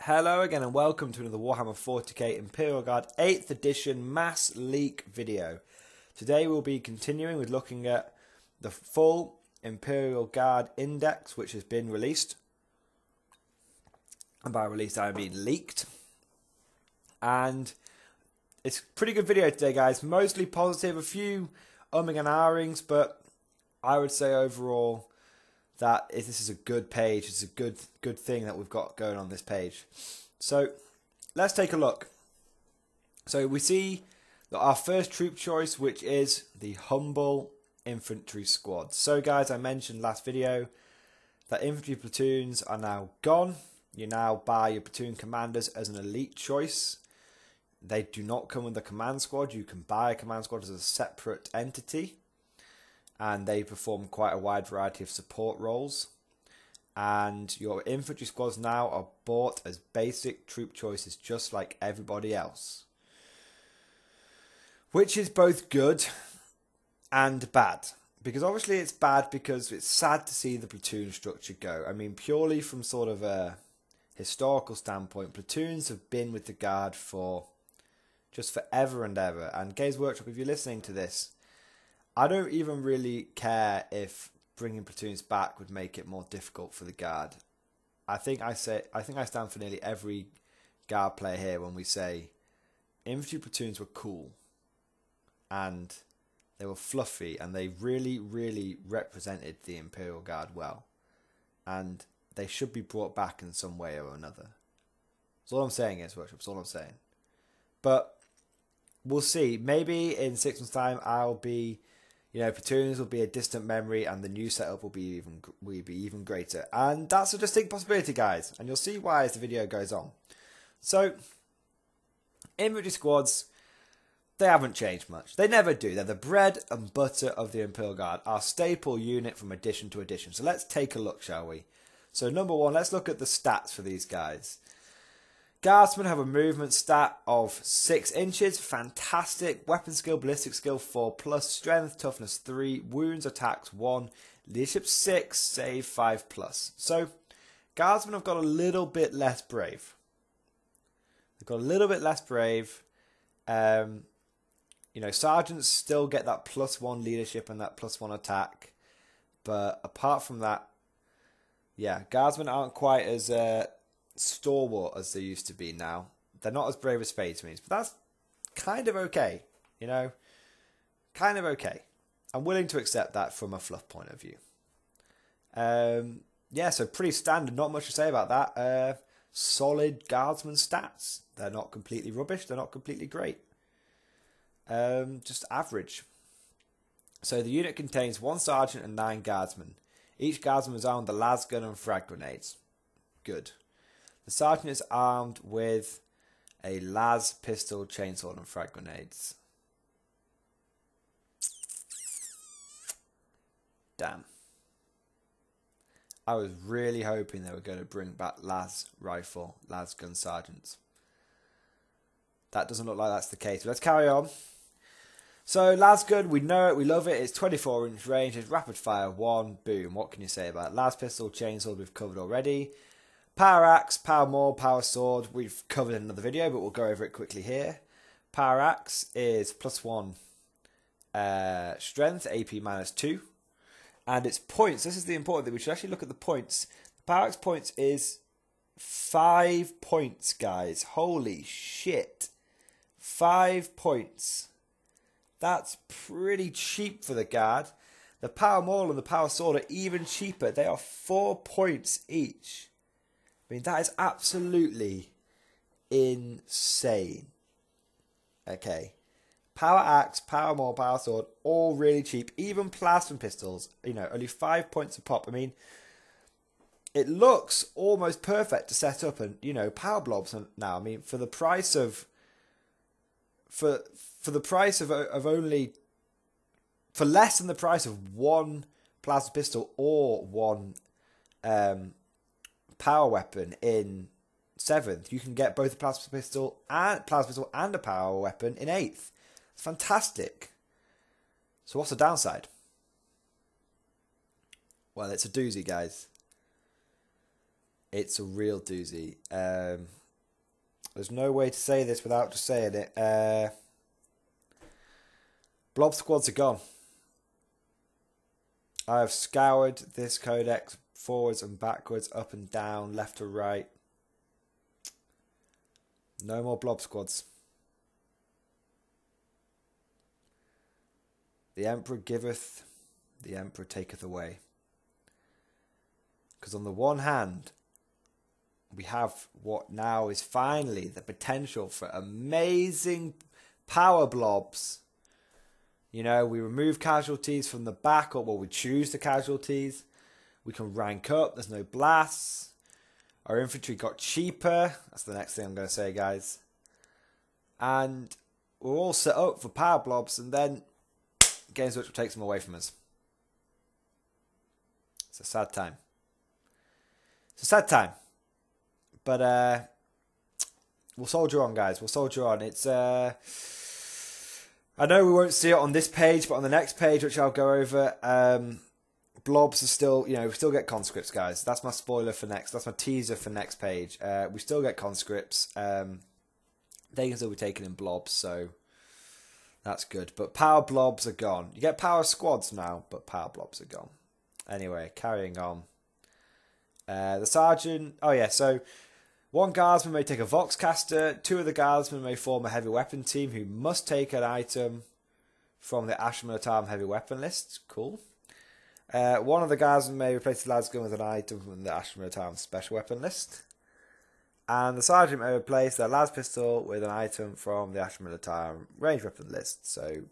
Hello again and welcome to another Warhammer 40k Imperial Guard 8th edition mass leak video. Today we'll be continuing with looking at the full Imperial Guard index which has been released. And by released I mean leaked. And it's a pretty good video today, guys. Mostly positive, a few umming and ahhings, but I would say overall that this is a good page. It's a good thing that we've got going on this page. So let's take a look. So we see that our first troop choice, which is the humble infantry squads. So guys, I mentioned last video that infantry platoons are now gone. You now buy your platoon commanders as an elite choice. They do not come with a command squad. You can buy a command squad as a separate entity. And they perform quite a wide variety of support roles. And your infantry squads now are bought as basic troop choices, just like everybody else. Which is both good and bad. Because obviously it's bad because it's sad to see the platoon structure go. I mean, purely from sort of a historical standpoint, platoons have been with the Guard for just forever and ever. And Games Workshop, if you're listening to this, I don't even really care if bringing platoons back would make it more difficult for the Guard. I think I stand for nearly every Guard player here when we say infantry platoons were cool and they were fluffy and they really represented the Imperial Guard well, and they should be brought back in some way or another. That's all I'm saying, is Workshop. That's all I'm saying. But we'll see. Maybe in 6 months' time I'll be, platoons will be a distant memory and the new setup will be even greater. And that's a distinct possibility, guys. And you'll see why as the video goes on. So, infantry squads, they haven't changed much. They never do. They're the bread and butter of the Imperial Guard. Our staple unit from edition to edition. So let's take a look, shall we? So number one, let's look at the stats for these guys. Guardsmen have a movement stat of 6 inches, fantastic. Weapon skill, ballistic skill 4+, strength, toughness 3, wounds, attacks 1, leadership 6, save 5+. So, Guardsmen have got a little bit less brave. They've got a little bit less brave. Sergeants still get that +1 leadership and that +1 attack. But apart from that, yeah, Guardsmen aren't quite as stalwart as they used to be now. They're not as brave as Spades means, but that's kind of okay, kind of okay. I'm willing to accept that from a fluff point of view. Yeah, so pretty standard, not much to say about that. Solid Guardsman stats. They're not completely rubbish, they're not completely great. Just average. So the unit contains 1 sergeant and 9 guardsmen. Each guardsman is armed with a las gun and frag grenades. Good. The sergeant is armed with a las pistol, chainsaw and frag grenades. Damn. I was really hoping they were going to bring back las rifle, las gun sergeants. That doesn't look like that's the case. But let's carry on. So, las gun, we know it, we love it. It's 24-inch range, it's rapid fire 1, boom. What can you say about it? Las pistol, chainsaw, we've covered already. Power axe, power maul, power sword, we've covered in another video, but we'll go over it quickly here. Power axe is +1 strength, AP -2. And its points, this is the important thing, we should actually look at the points. The power axe points is 5 points, guys. Holy shit. 5 points. That's pretty cheap for the Guard. The power maul and the power sword are even cheaper. They are 4 points each. I mean, that is absolutely insane. Okay. Power axe, power maul, power sword, all really cheap. Even plasma pistols, only 5 points a pop. I mean, it looks almost perfect to set up and, power blobs now. I mean, for the price of only, for less than the price of 1 plasma pistol or 1 power weapon in 7th, you can get both a plasma pistol and a power weapon in 8th. It's fantastic. So what's the downside? Well, it's a doozy, guys. It's a real doozy. There's no way to say this without just saying it. Blob squads are gone. I have scoured this codex forwards and backwards, up and down, left to right. No more blob squads. The Emperor giveth, the Emperor taketh away. Because on the one hand, we have what now is finally the potential for amazing power blobs. You know, we remove casualties from the back, or well, we choose the casualties. We can rank up. There's no blasts. Our infantry got cheaper. That's the next thing I'm going to say, guys. And we're all set up for power blobs, and then Games Workshop takes them away from us. It's a sad time. It's a sad time. But we'll soldier on, guys. We'll soldier on. It's I know we won't see it on this page, but on the next page, which I'll go over, blobs are still, you know, we still get conscripts, guys. That's my spoiler for next. That's my teaser for next page. We still get conscripts. They can still be taken in blobs, so that's good. But power blobs are gone. You get power squads now, but power blobs are gone. Anyway, carrying on. The sergeant. Oh yeah, so one guardsman may take a Voxcaster. Two of the guardsmen may form a heavy weapon team who must take an item from the Ashman heavy weapon list. Cool. One of the guardsmen may replace the lad's gun with an item from the Ashman special weapon list. And the sergeant may replace their lad's pistol with an item from the Ashman range weapon list. So,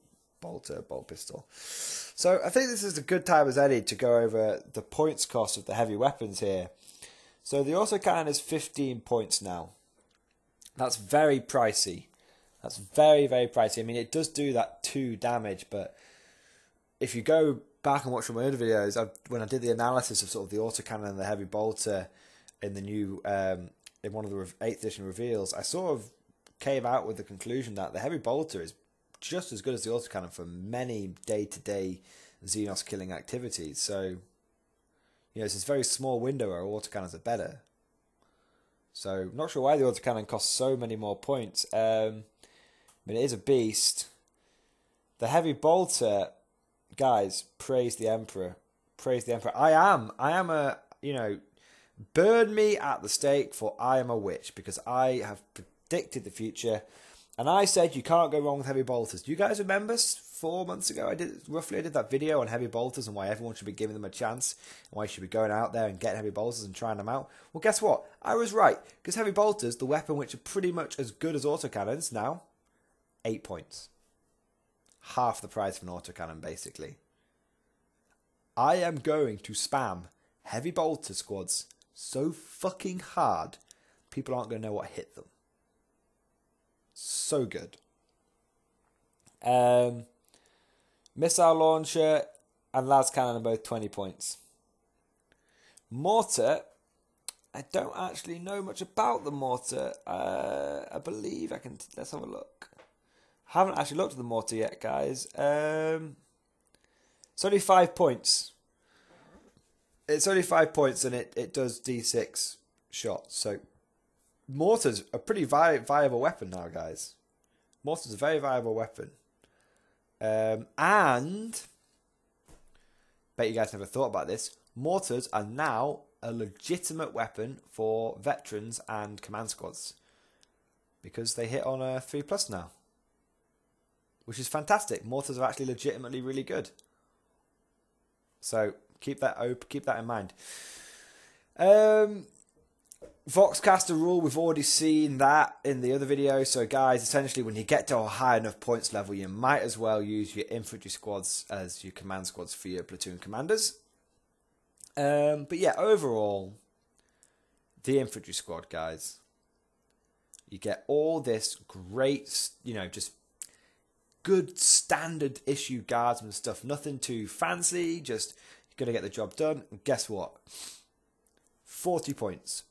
bolter, bolt pistol. So, I think this is a good time as any to go over the points cost of the heavy weapons here. So the autocannon is 15 points now. That's very pricey. That's very, very pricey. I mean, it does do that 2 damage, but if you go back and watch some of my other videos, when I did the analysis of sort of the autocannon and the heavy bolter in the new, in one of the 8th edition reveals, I sort of came out with the conclusion that the heavy bolter is just as good as the autocannon for many day-to-day Xenos killing activities. So, you know, it's this very small window where autocannons are better. So, not sure why the autocannon costs so many more points. But it is a beast. The heavy bolter, guys, praise the Emperor. Praise the Emperor. I am a, you know, burn me at the stake, for I am a witch, because I have predicted the future. And I said you can't go wrong with heavy bolters. Do you guys remember 4 months ago I did that video on heavy bolters and why everyone should be giving them a chance and why you should be going out there and getting heavy bolters and trying them out? Well, guess what? I was right, because heavy bolters, the weapon which are pretty much as good as autocannons now, 8 points. Half the price of an autocannon, basically. I am going to spam heavy bolter squads so fucking hard, people aren't going to know what hit them. So good. Missile launcher and las cannon are both 20 points. Mortar, I don't actually know much about the mortar. I believe I can. Let's have a look. I haven't actually looked at the mortar yet, guys. It's only 5 points. It's only 5 points, and it does D6 shots. So mortar's a pretty viable weapon now, guys. Mortar's a very viable weapon. And bet you guys never thought about this. Mortars are now a legitimate weapon for veterans and command squads, because they hit on a 3+ now, which is fantastic. Mortars are actually legitimately really good. So keep that in mind. Voxcaster rule, we've already seen that in the other video. So guys, essentially when you get to a high enough points level, you might as well use your infantry squads as your command squads for your platoon commanders. But yeah, overall, the infantry squad, guys, you get all this great, you know, just good standard issue guardsman stuff. Nothing too fancy, just you're going to get the job done. And guess what? 40 points.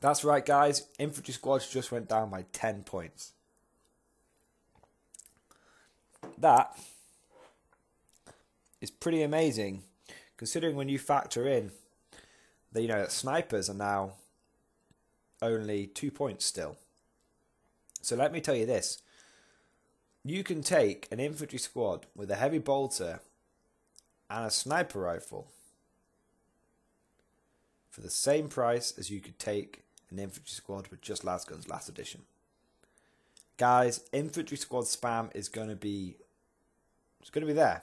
That's right, guys. Infantry squads just went down by 10 points. That is pretty amazing, considering when you factor in that, you know, snipers are now only 2 points still. So let me tell you this. You can take an infantry squad with a heavy bolter and a sniper rifle for the same price as you could take an infantry squad with just lasguns last edition. Guys, infantry squad spam is going to be... It's going to be there.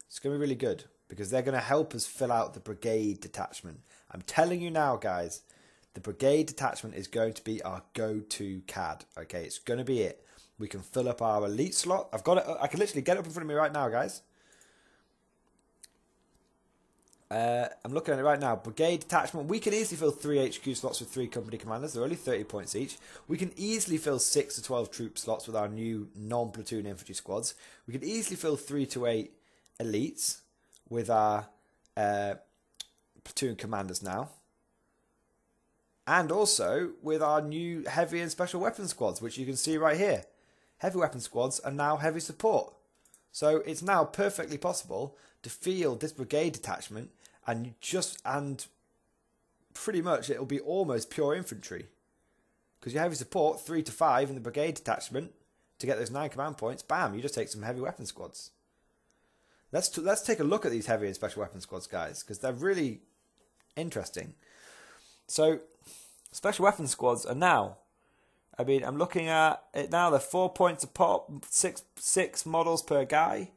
It's going to be really good because they're going to help us fill out the Brigade Detachment. I'm telling you now, guys, the Brigade Detachment is going to be our go-to CAD. Okay, it's going to be it. We can fill up our elite slot. I've got it. I can literally get it up in front of me right now, guys. I'm looking at it right now. Brigade Detachment. We can easily fill 3 HQ slots with 3 company commanders. They're only 30 points each. We can easily fill 6 to 12 troop slots with our new non-platoon infantry squads. We can easily fill 3 to 8 elites with our platoon commanders now. And also with our new heavy and special weapons squads, which you can see right here. Heavy weapon squads are now heavy support. So it's now perfectly possible to field this brigade detachment and pretty much it'll be almost pure infantry. Because your heavy support, 3 to 5 in the brigade detachment to get those 9 command points, bam, you just take some heavy weapon squads. Let's take a look at these heavy and special weapon squads, guys, because they're really interesting. So, special weapon squads are now, I mean, I'm looking at it now, they're 4 points a pop, six models per guy.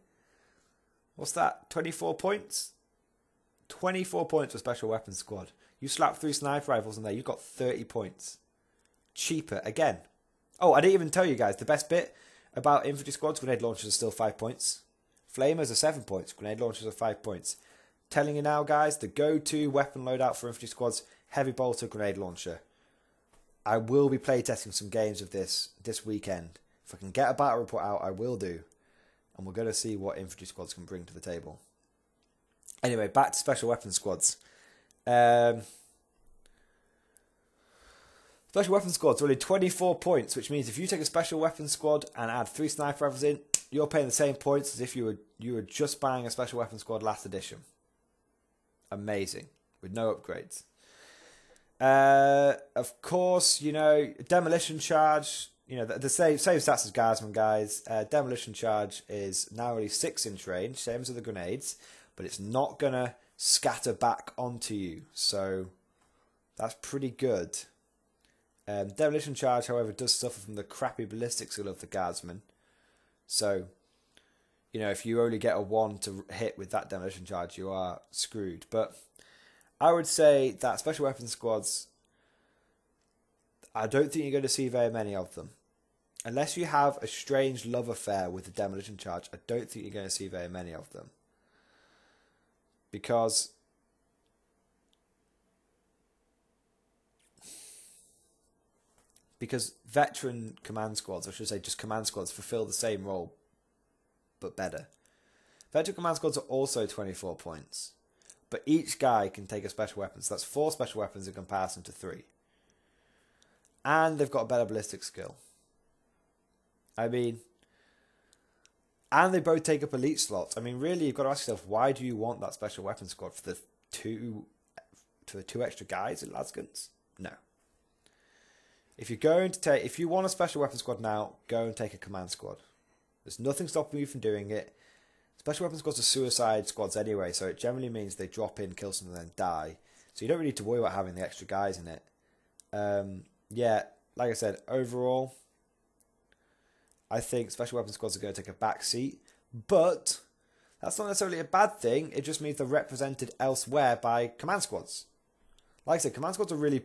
What's that? 24 points? 24 points for special weapons squad. You slap 3 sniper rifles in there, you've got 30 points. Cheaper, again. Oh, I didn't even tell you guys, the best bit about infantry squads, grenade launchers are still 5 points. Flamers are 7 points, grenade launchers are 5 points. Telling you now, guys, the go-to weapon loadout for infantry squads, heavy bolter, grenade launcher. I will be playtesting some games of this weekend. If I can get a battle report out, I will do. And we're going to see what infantry squads can bring to the table. Anyway, back to special weapons squads. Special weapons squads are only 24 points, which means if you take a special weapons squad and add 3 sniper rifles in, you're paying the same points as if you were just buying a special weapons squad last edition. Amazing. With no upgrades. Of course, you know, Demolition Charge, you know, the same stats as Guardsman, guys. Demolition Charge is now only 6-inch range, same as the grenades, but it's not going to scatter back onto you. So that's pretty good. Demolition Charge, however, does suffer from the crappy ballistic skill of the Guardsman. So, you know, if you only get a 1 to hit with that Demolition Charge, you are screwed. But I would say that special weapons squads, I don't think you're going to see very many of them. Unless you have a strange love affair with the Demolition Charge, I don't think you're going to see very many of them. Because veteran command squads, or should I say just command squads, fulfill the same role, but better. Veteran command squads are also 24 points. But each guy can take a special weapon. So that's 4 special weapons in comparison to 3. And they've got a better ballistic skill. I mean, and they both take up elite slots. I mean, really, you've got to ask yourself, why do you want that special weapon squad for the 2 extra guys in lasguns? No. If you want a special weapon squad now, go and take a command squad. There's nothing stopping you from doing it. Special weapons squads are suicide squads anyway, so it generally means they drop in, kill someone, and then die. So you don't really need to worry about having the extra guys in it. Yeah, like I said, overall, I think special weapons squads are going to take a back seat, but that's not necessarily a bad thing. It just means they're represented elsewhere by command squads. Like I said, command squads are really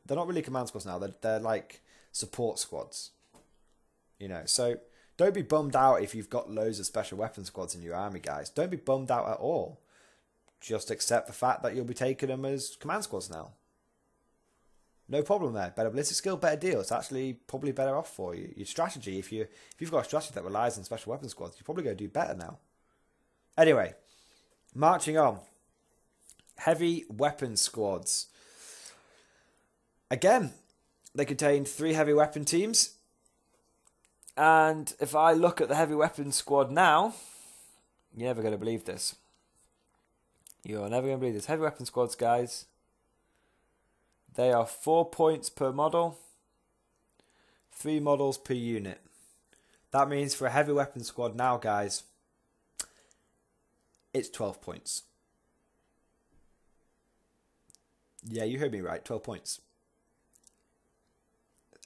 they're not really command squads now. They're like support squads. You know, so don't be bummed out if you've got loads of special weapons squads in your army, guys. Don't be bummed out at all. Just accept the fact that you'll be taking them as command squads now. No problem there. Better ballistic skill, better deal. It's actually probably better off for you. Your strategy, if you've got a strategy that relies on special weapons squads, you're probably going to do better now. Anyway, marching on. Heavy weapons squads. Again, they contain 3 heavy weapon teams. And if I look at the heavy weapons squad now, you're never going to believe this. You're never going to believe this. Heavy weapons squads, guys. They are 4 points per model, 3 models per unit. That means for a heavy weapon squad now, guys, it's 12 points. Yeah, you heard me right, 12 points.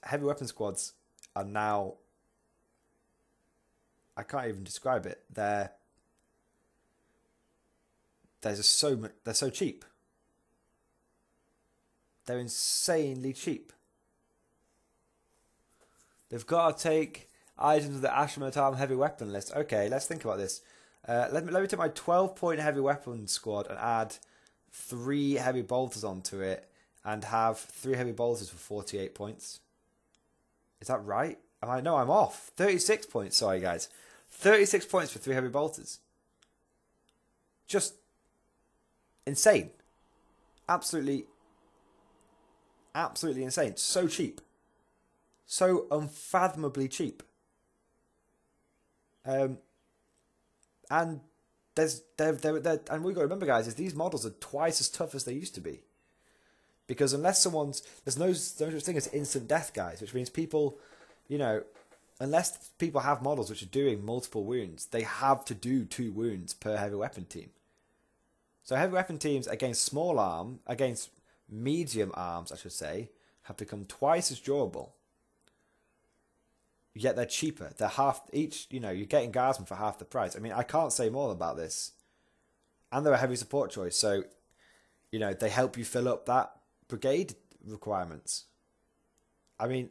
Heavy weapon squads are now, I can't even describe it. They're so cheap. They're insanely cheap. They've got to take items of the Ashman heavy weapon list. Okay, let's think about this. Let me take my 12-point heavy weapon squad and add 3 heavy bolters onto it and have 3 heavy bolters for 48 points. Is that right? No, I'm off. 36 points, sorry guys. 36 points for 3 heavy bolters. Just insane. Absolutely insane. So cheap. So unfathomably cheap. And and we've got to remember, guys, is these models are twice as tough as they used to be. Because unless there's no such thing as instant death, guys, which means people, unless people have models which are doing multiple wounds, they have to do 2 wounds per heavy weapon team. So heavy weapon teams against medium arms, I should say, have become twice as durable. Yet they're cheaper. They're half each. You're getting guardsmen for half the price. I mean, I can't say more about this. And they're a heavy support choice, so they help you fill up that brigade requirements. I mean,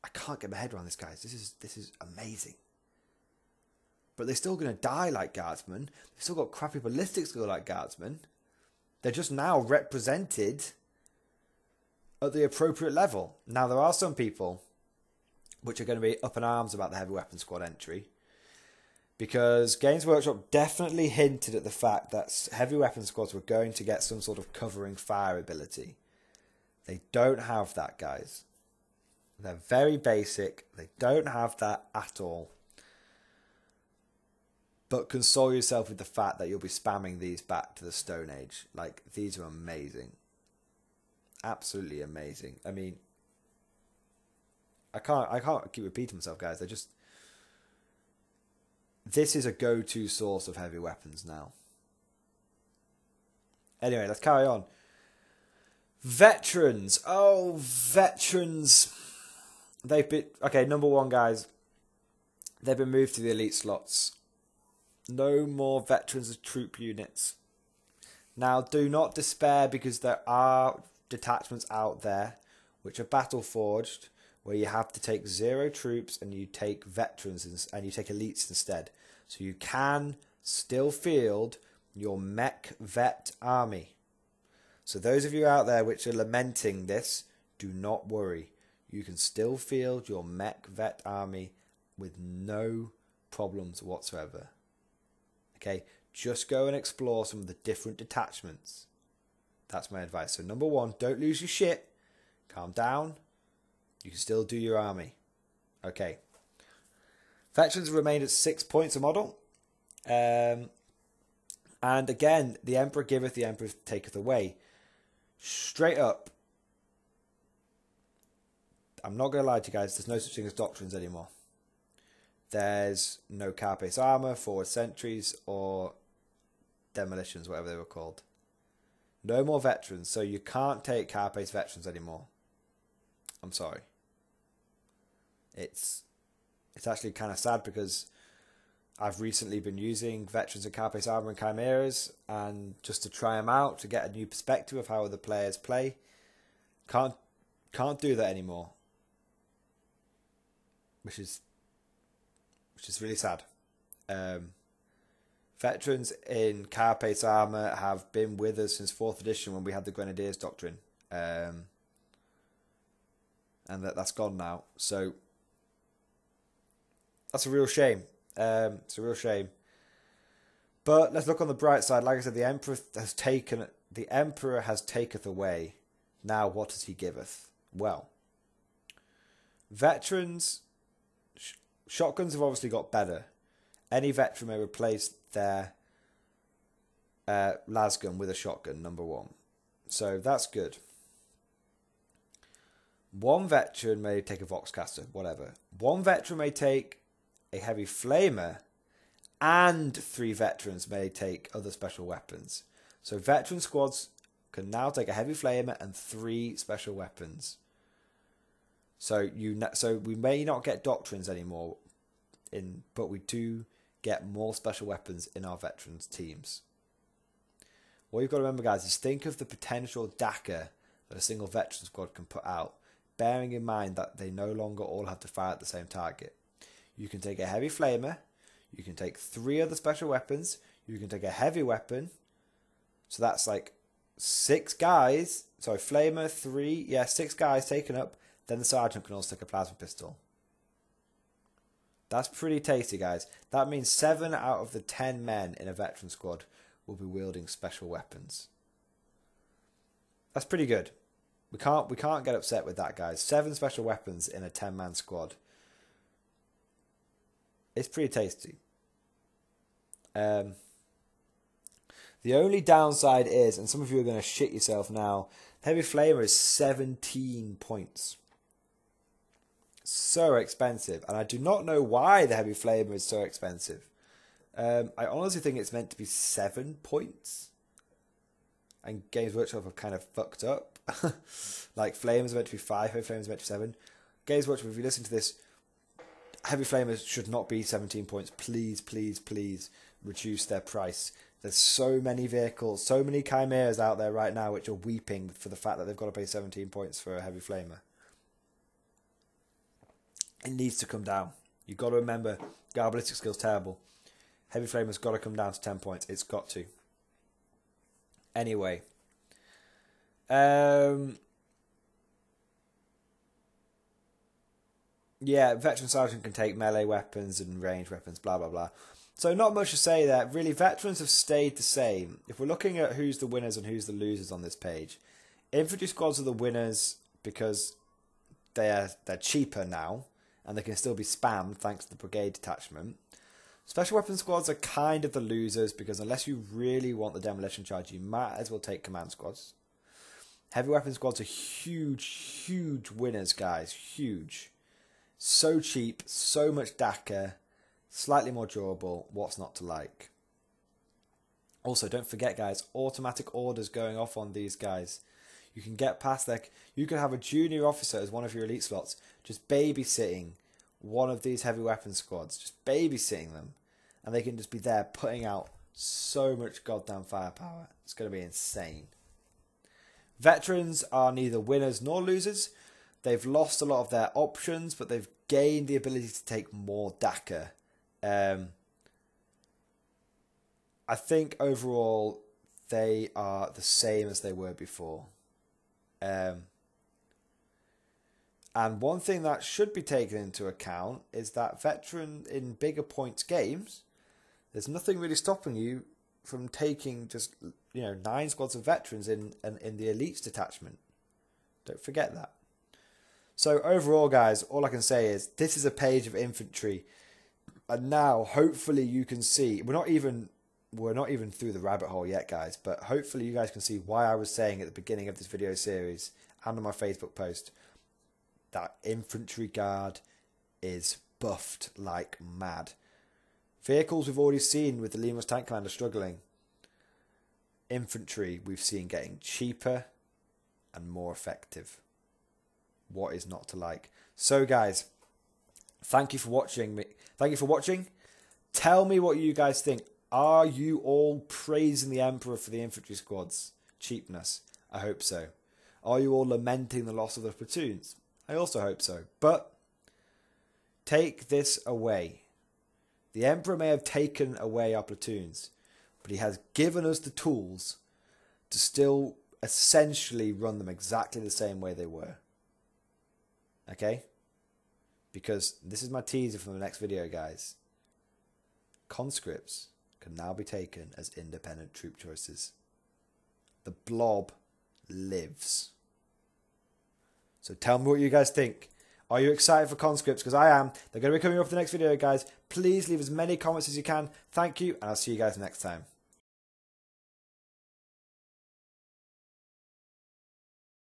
I can't get my head around this, guys. This is amazing. But they're still going to die like guardsmen. They've still got crappy ballistic skill like guardsmen. They're just now represented at the appropriate level. Now, there are some people which are going to be up in arms about the heavy weapon squad entry, because Games Workshop definitely hinted at the fact that heavy weapon squads were going to get some sort of covering fire ability. They don't have that, guys. They're very basic. They don't have that at all. But console yourself with the fact that you'll be spamming these back to the Stone Age. Like, these are amazing. Absolutely amazing. I mean, I can't keep repeating myself, guys. This is a go-to source of heavy weapons now. Anyway, let's carry on. Veterans. Oh, veterans. They've been... Okay, number 1, guys. They've been moved to the elite slots. No more veterans as troop units. Now, do not despair, because there are detachments out there which are battle forged, where you have to take 0 troops and you take veterans and you take elites instead. So you can still field your mech vet army. So those of you out there which are lamenting this, do not worry. You can still field your mech vet army with no problems whatsoever. Okay, just go and explore some of the different detachments. That's my advice. So number 1, don't lose your shit. Calm down. You can still do your army. Okay. Veterans remained at 6 points a model. And again, the Emperor giveth, the Emperor taketh away. Straight up. I'm not going to lie to you guys, there's no such thing as doctrines anymore. There's no Carpace armor, forward sentries, or demolitions, whatever they were called. No more veterans, so you can't take Carpace veterans anymore. I'm sorry. It's actually kind of sad, because I've recently been using veterans and Carpace armor and chimeras, and just to try them out to get a new perspective of how other players play. Can't do that anymore, which is really sad. Veterans in Carpace armor have been with us since 4th edition, when we had the Grenadiers doctrine, and that's gone now. So that's a real shame. It's a real shame. But let's look on the bright side. Like I said, the Emperor has taketh away. Now what does he giveth? Well, veterans, shotguns have obviously got better. Any veteran may replace their lasgun with a shotgun, number 1. So that's good. One veteran may take a Voxcaster, whatever. One veteran may take a heavy flamer, and 3 veterans may take other special weapons. So veteran squads can now take a heavy flamer and 3 special weapons. So we may not get doctrines anymore, but we do get more special weapons in our veterans teams. What you've got to remember, guys, is think of the potential DACA that a single veteran squad can put out, bearing in mind that they no longer all have to fire at the same target. You can take a heavy flamer, you can take 3 other special weapons, you can take a heavy weapon, so that's like 6 guys, sorry, flamer, 3, 6 guys taken up, then the sergeant can also take a plasma pistol. That's pretty tasty, guys. That means 7 out of the 10 men in a veteran squad will be wielding special weapons. That's pretty good. We can't get upset with that, guys. 7 special weapons in a 10-man squad. It's pretty tasty. The only downside is, and some of you are going to shit yourself now, Heavy Flamer is 17 points. So expensive. And I do not know why the Heavy Flamer is so expensive. I honestly think it's meant to be 7 points. And Games Workshop have kind of fucked up. Like, Flamers are meant to be 5, Heavy Flamers are meant to be 7. Games Workshop, if you listen to this, Heavy Flamers should not be 17 points. Please, please, please reduce their price. There's so many vehicles, so many Chimeras out there right now which are weeping for the fact that they've got to pay 17 points for a Heavy Flamer. It needs to come down. You've got to remember, Guard Ballistic skill's terrible. Heavy Flamer's got to come down to 10 points. It's got to. Anyway. Yeah, Veteran Sergeant can take melee weapons and range weapons, blah, blah, blah. So not much to say there. Really, veterans have stayed the same. If we're looking at who's the winners and who's the losers on this page, infantry squads are the winners because they're cheaper now, and they can still be spammed thanks to the Brigade Attachment. Special weapons squads are kind of the losers because unless you really want the Demolition Charge, you might as well take command squads. Heavy weapon squads are huge, huge winners, guys. Huge. So cheap, so much DACA, slightly more durable. What's not to like? Also, don't forget, guys, automatic orders going off on these guys. You can get past that. You can have a junior officer as one of your elite slots just babysitting one of these heavy weapon squads, just babysitting them, and they can just be there putting out so much goddamn firepower. It's going to be insane. Veterans are neither winners nor losers. They've lost a lot of their options, but they've gained the ability to take more DACA. I think overall they are the same as they were before. And one thing that should be taken into account is that veteran in bigger points games, there's nothing really stopping you from taking just 9 squads of veterans in the elites detachment. Don't forget that. So overall, guys, all I can say is this is a page of infantry, and now hopefully you can see we're not even through the rabbit hole yet, guys. But hopefully you guys can see why I was saying at the beginning of this video series and on my Facebook post that infantry guard is buffed like mad. Vehicles we've already seen with the Lemurs Tank Commander struggling. Infantry we've seen getting cheaper and more effective. What is not to like? So guys, thank you for watching. Tell me what you guys think. Are you all praising the Emperor for the infantry squad's cheapness? I hope so. Are you all lamenting the loss of the platoons? I also hope so. But take this away. The Emperor may have taken away our platoons, but he has given us the tools to still essentially run them exactly the same way they were. Okay? Because this is my teaser for the next video, guys. Conscripts can now be taken as independent troop choices. The blob lives. So tell me what you guys think. Are you excited for conscripts? Because I am. They're going to be coming up for the next video, guys. Please leave as many comments as you can. Thank you, and I'll see you guys next time.